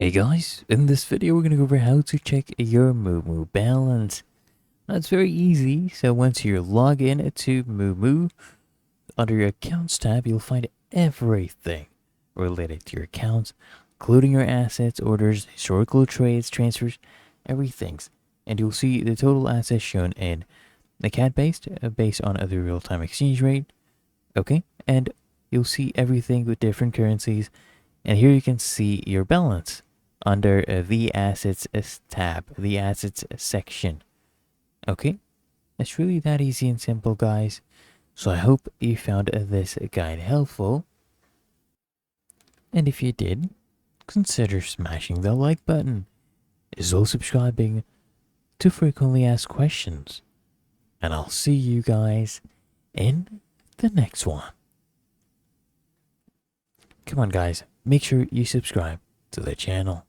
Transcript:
Hey guys, in this video we're going to go over how to check your Moomoo balance. Now it's very easy, so once you log in to Moomoo, under your accounts tab you'll find everything related to your accounts, including your assets, orders, historical trades, transfers, everything. And you'll see the total assets shown in the CAD based on the real-time exchange rate, okay? And you'll see everything with different currencies, and here you can see your balance under the assets tab, the assets section. Okay, it's really that easy and simple, guys. So I hope you found this guide helpful. And if you did, consider smashing the like button, as well subscribing to frequently asked questions. And I'll see you guys in the next one. Come on, guys, make sure you subscribe to the channel.